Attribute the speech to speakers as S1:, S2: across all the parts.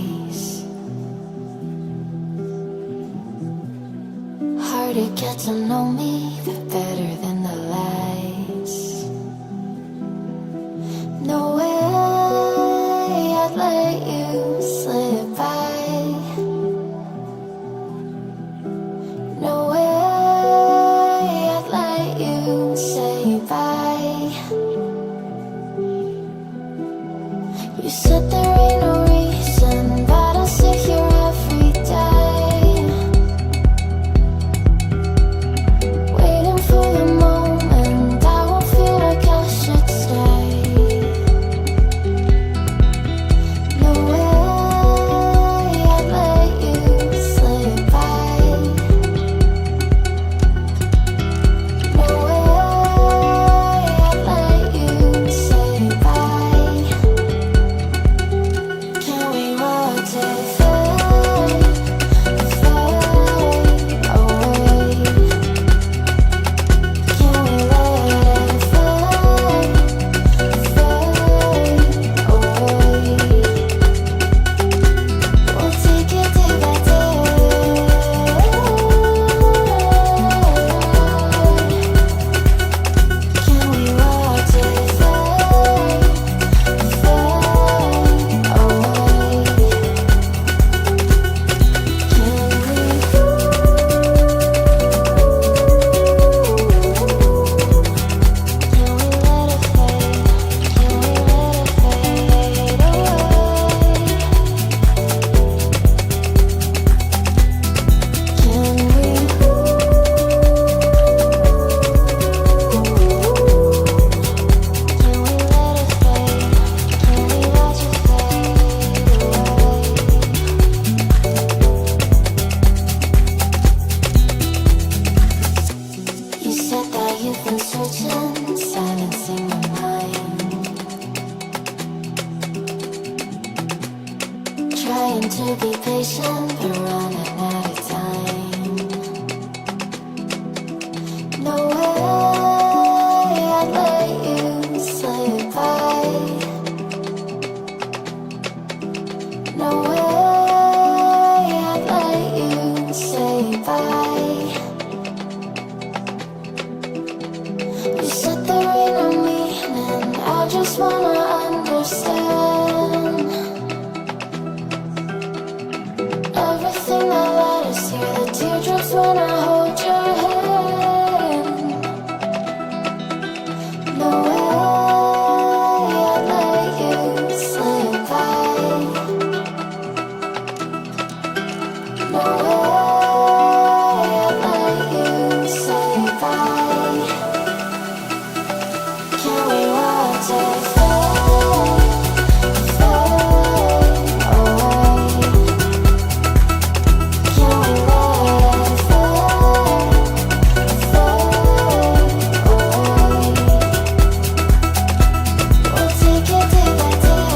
S1: place. Hard to get to know me, but better than the lies. No way I'd let you slip by. No way I'd let you say bye. You said there ain't no reason, but I'll sit here every day, waiting for the moment I won't feel like I should stay. No way I'd let you slip by. No way I'd let you say bye. Can we watch it fade, fade away? Can we let it fade, fade away? We'll take it day by day. Can we watch it fade, fade away? You said that you've been searching, silencing your mind, trying to be patient, but running out of time. No way I'd let you slip by. No way I'd let you say bye. You said there ain't no meaning, I just wanna understand everything that led us here, the teardrops when I hold your hand. No way I'd let you slip by. No way I'd let you say bye. Can we watch it fade, fade away? Can we let it fade, fade away? We'll take it day by day.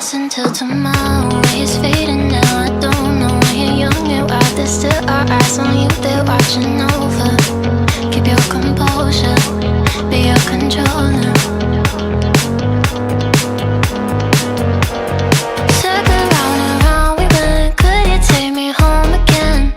S1: us until tomorrow. It's fading now, I don't know. When you're young, you're out there, still our eyes on you, they're watching over. Keep your composure, be your controller. Circle round and round we went, could you take me home again?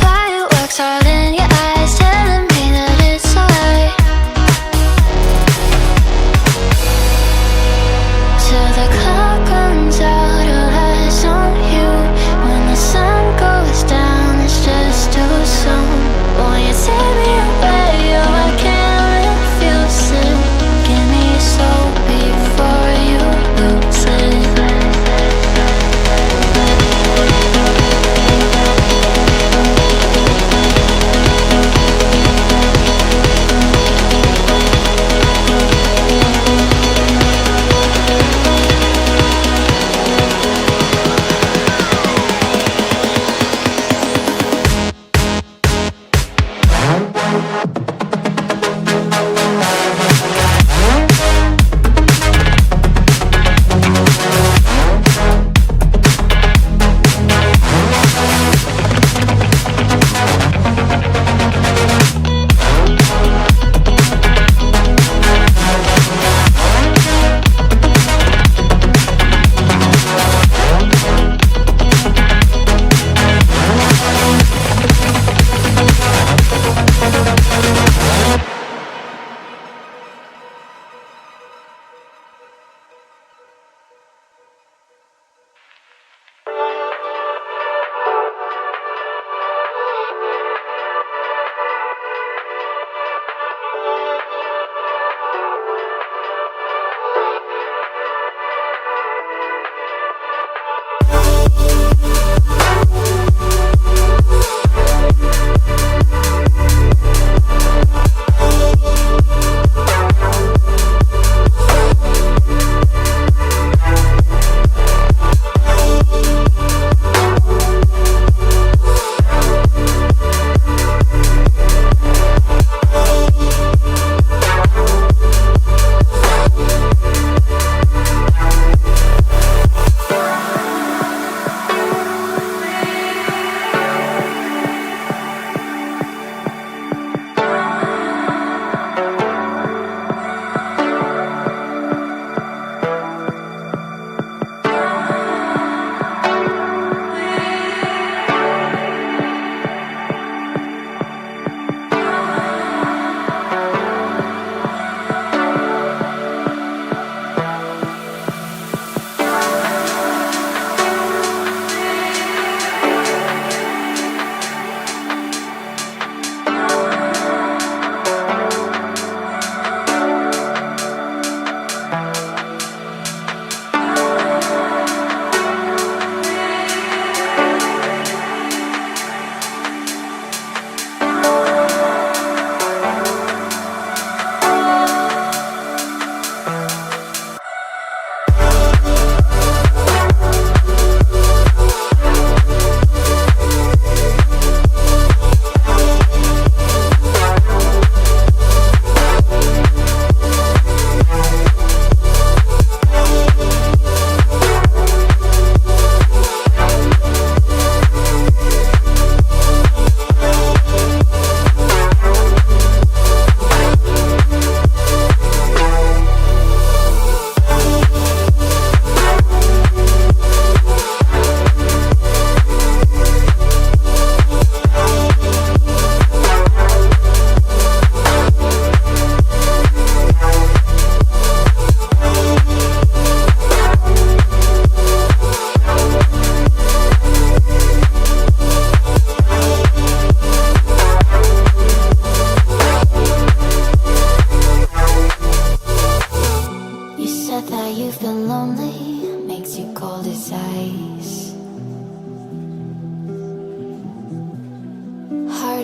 S1: Fireworks all in your eyes, telling me that it's alright. Till the clock runs out, all eyes on you. When the sun goes down, it's just too soon. Won't you take me away? Oh, I can't refuse it. Give me your soul before you lose it.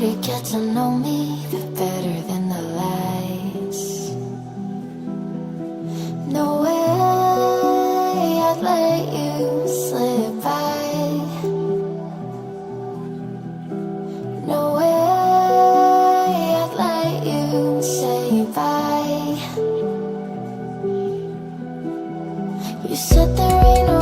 S2: to get to know me, the better than the lies. No way I'd let you slip by. No way I'd let you say bye. You said there ain't no